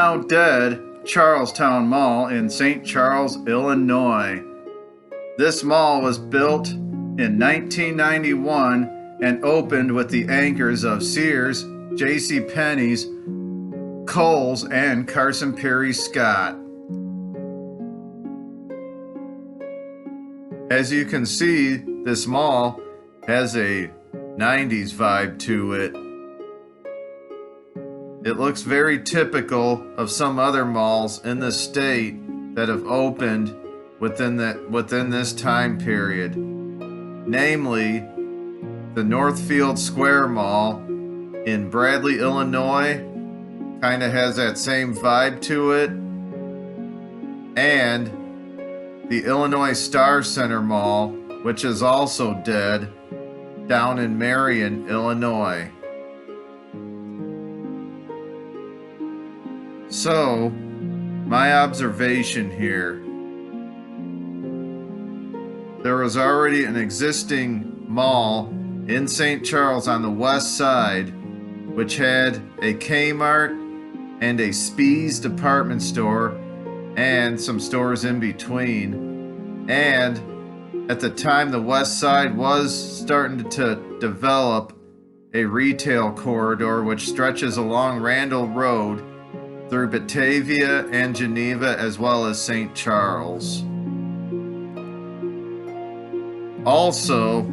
now dead Charlestowne Mall in St. Charles, Illinois. This mall was built in 1991 and opened with the anchors of Sears, J.C. Penney's, Kohl's, and Carson Pirie Scott. As you can see, this mall has a 90s vibe to it. It looks very typical of some other malls in the state that have opened within this time period. Namely, the Northfield Square Mall in Bradley, Illinois, kind of has that same vibe to it. And the Illinois Star Center Mall, which is also dead, down in Marion, Illinois. So, my observation here. There was already an existing mall in St. Charles on the west side, which had a Kmart and a Spees department store and some stores in between. And at the time, the west side was starting to develop a retail corridor which stretches along Randall Road through Batavia and Geneva, as well as St. Charles. Also,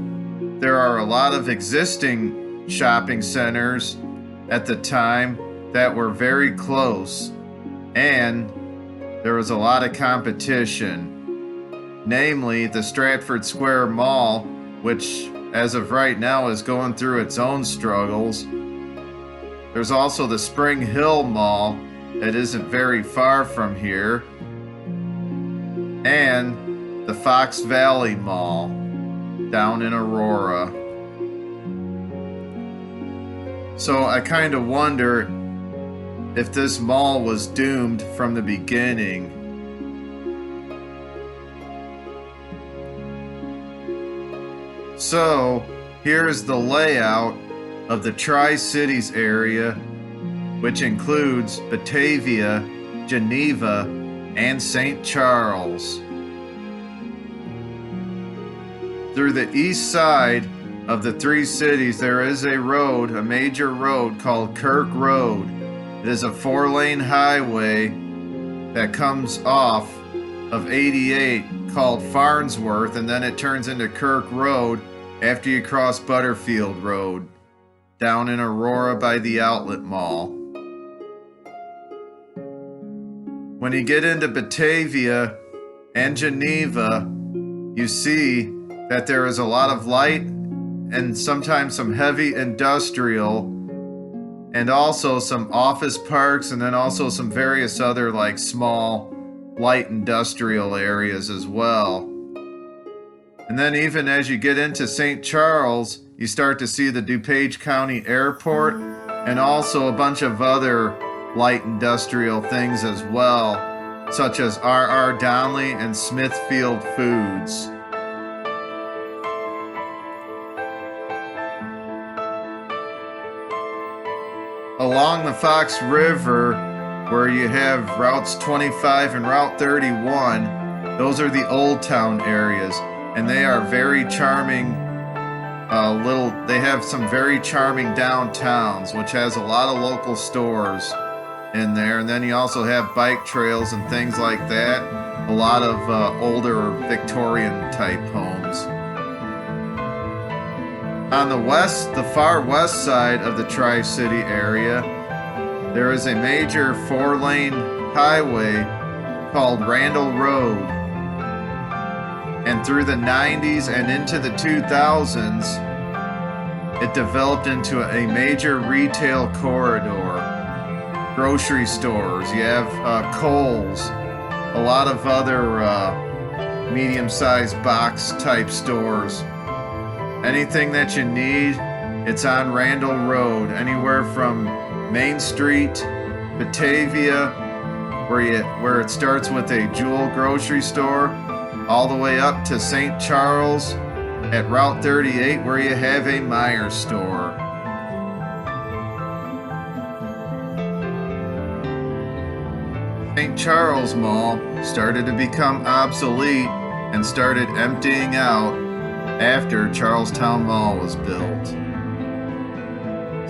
there are a lot of existing shopping centers at the time that were very close, and there was a lot of competition. Namely, the Stratford Square Mall, which as of right now is going through its own struggles. There's also the Spring Hill Mall that isn't very far from here, and the Fox Valley Mall down in Aurora. So I kind of wonder if this mall was doomed from the beginning. So here's the layout of the Tri-Cities area, which includes Batavia, Geneva, and St. Charles. Through the east side of the three cities, there is a road, a major road called Kirk Road. It is a 4-lane highway that comes off of 88 called Farnsworth, and then it turns into Kirk Road after you cross Butterfield Road down in Aurora by the Outlet Mall. When you get into Batavia and Geneva, you see that there is a lot of light and sometimes some heavy industrial, and also some office parks, and then also some various other like small light industrial areas as well. And then even as you get into St. Charles, you start to see the DuPage County Airport and also a bunch of other light industrial things as well, such as R.R. Donnelley and Smithfield Foods. Along the Fox River, where you have routes 25 and Route 31, those are the Old Town areas, and they are very charming. They have some very charming downtowns, which has a lot of local stores in there, and then you also have bike trails and things like that. A lot of older Victorian type homes. On the west, the far west side of the Tri-City area, there is a major 4-lane highway called Randall Road. And through the 90s and into the 2000s, it developed into a major retail corridor. Grocery stores, you have Kohl's, a lot of other medium-sized box type stores. Anything that you need, it's on Randall Road, anywhere from Main Street, Batavia, where it starts with a Jewel grocery store, all the way up to St. Charles at Route 38, where you have a Meijer store. St. Charles Mall started to become obsolete and started emptying out after Charlestowne Mall was built.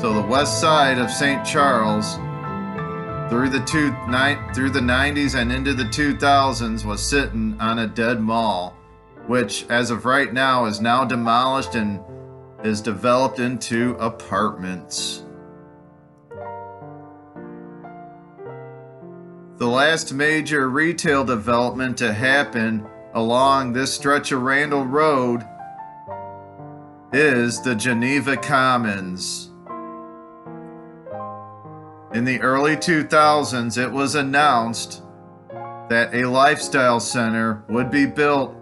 So the west side of St. Charles through the 90s and into the 2000s was sitting on a dead mall, which as of right now is now demolished and is developed into apartments. The last major retail development to happen along this stretch of Randall Road is the Geneva Commons. In the early 2000s, it was announced that a lifestyle center would be built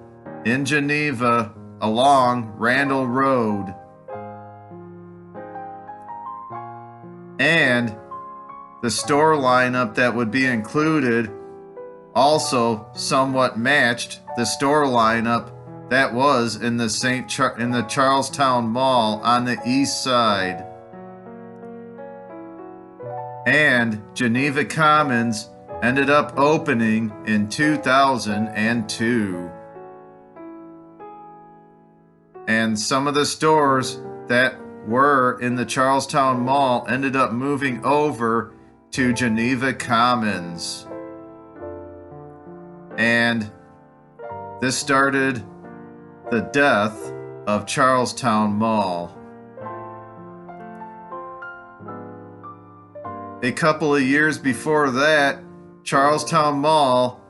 in Geneva along Randall Road. And the store lineup that would be included also somewhat matched the store lineup that was in the Charlestowne Mall on the east side. And Geneva Commons ended up opening in 2002. And some of the stores that were in the Charlestowne Mall ended up moving over to Geneva Commons. And this started the death of Charlestowne Mall. A couple of years before that, Charlestowne Mall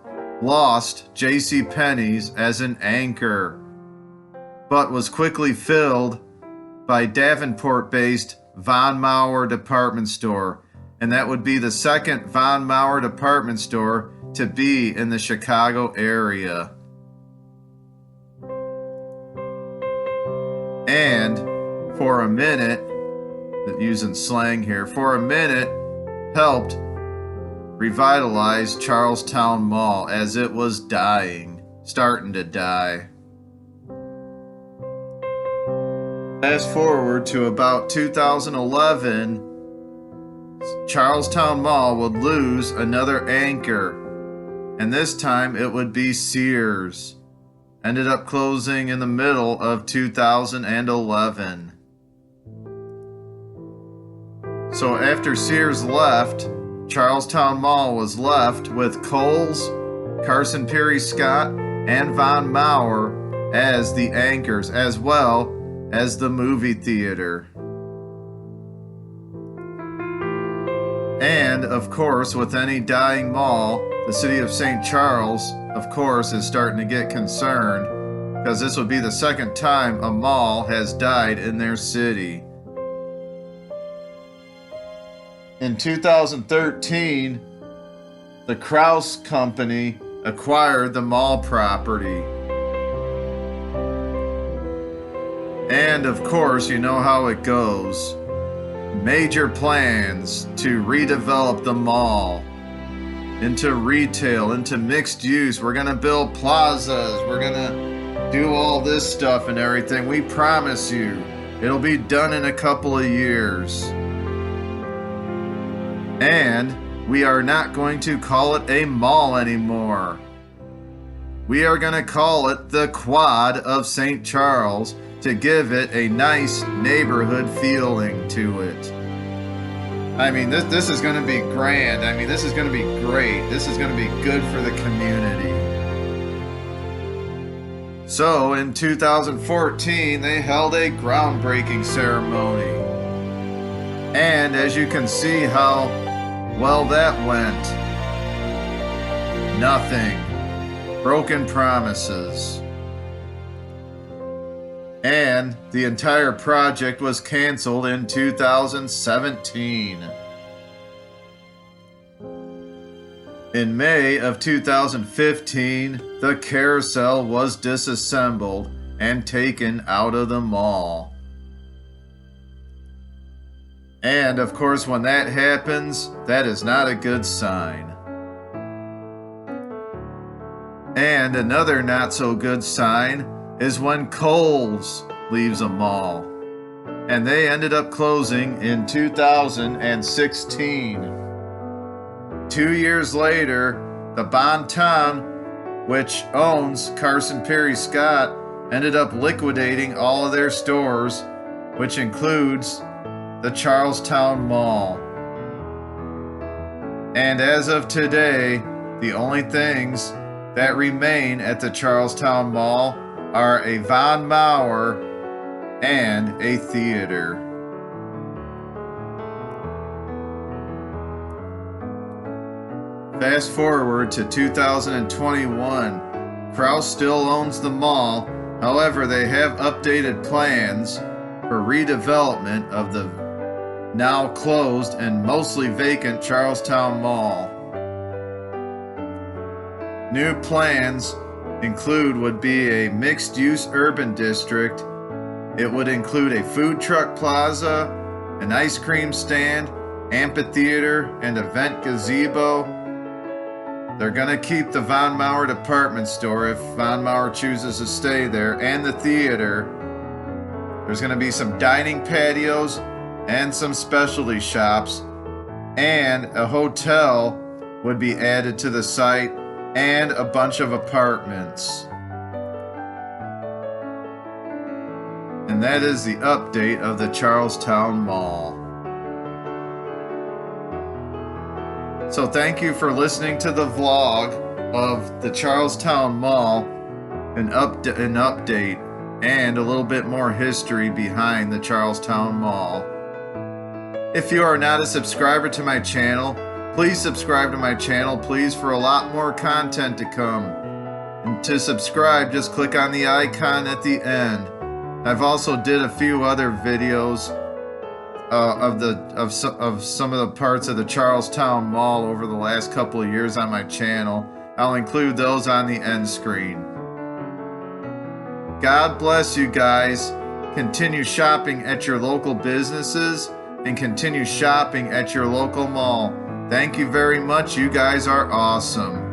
lost JCPenney's as an anchor, but was quickly filled by Davenport-based Von Maur department store, and that would be the second Von Maur department store to be in the Chicago area. And for a minute, using slang here, for a minute, helped revitalize Charlestowne Mall as it was starting to die. Fast forward to about 2011, Charlestowne Mall would lose another anchor, and this time it would be Sears. Ended up closing in the middle of 2011. So after Sears left, Charlestowne Mall was left with Kohl's, Carson Pirie Scott, and Von Maur as the anchors, as well as the movie theater. And, of course, with any dying mall, the city of St. Charles, of course, is starting to get concerned because this would be the second time a mall has died in their city. In 2013, the Krause Company acquired the mall property. And of course, you know how it goes. Major plans to redevelop the mall into retail, into mixed use. We're gonna build plazas. We're gonna do all this stuff and everything. We promise you, it'll be done in a couple of years. And we are not going to call it a mall anymore. We are going to call it the Quad of St. Charles to give it a nice neighborhood feeling to it. I mean, this is going to be grand. I mean, this is going to be great. This is going to be good for the community. So in 2014, they held a groundbreaking ceremony. And as you can see how well that went. Nothing. Broken promises. And the entire project was canceled in 2017. In May of 2015, the carousel was disassembled and taken out of the mall. And of course, when that happens, that is not a good sign. And another not so good sign is when Kohl's leaves a mall. And they ended up closing in 2016. 2 years later, The Bon-Ton, which owns Carson Perry Scott, ended up liquidating all of their stores, which includes the Charlestowne Mall. And as of today, the only things that remain at the Charlestowne Mall are a Von Maur and a theater. Fast forward to 2021. Kraus still owns the mall. However, they have updated plans for redevelopment of the now closed and mostly vacant Charlestowne Mall. New plans would be a mixed-use urban district. It would include a food truck plaza, an ice cream stand, amphitheater, and event gazebo. They're gonna keep the Von Maur department store if Von Maur chooses to stay there, and the theater. There's gonna be some dining patios and some specialty shops, and a hotel would be added to the site, and a bunch of apartments. And that is the update of the Charlestowne Mall. So thank you for listening to the vlog of the Charlestowne Mall, an update, and a little bit more history behind the Charlestowne Mall. If you are not a subscriber to my channel, please subscribe to my channel, please, for a lot more content to come. And to subscribe, just click on the icon at the end. I've also did a few other videos of some of the parts of the Charlestowne Mall over the last couple of years on my channel. I'll include those on the end screen. God bless you guys. Continue shopping at your local businesses and continue shopping at your local mall. Thank you very much. You guys are awesome.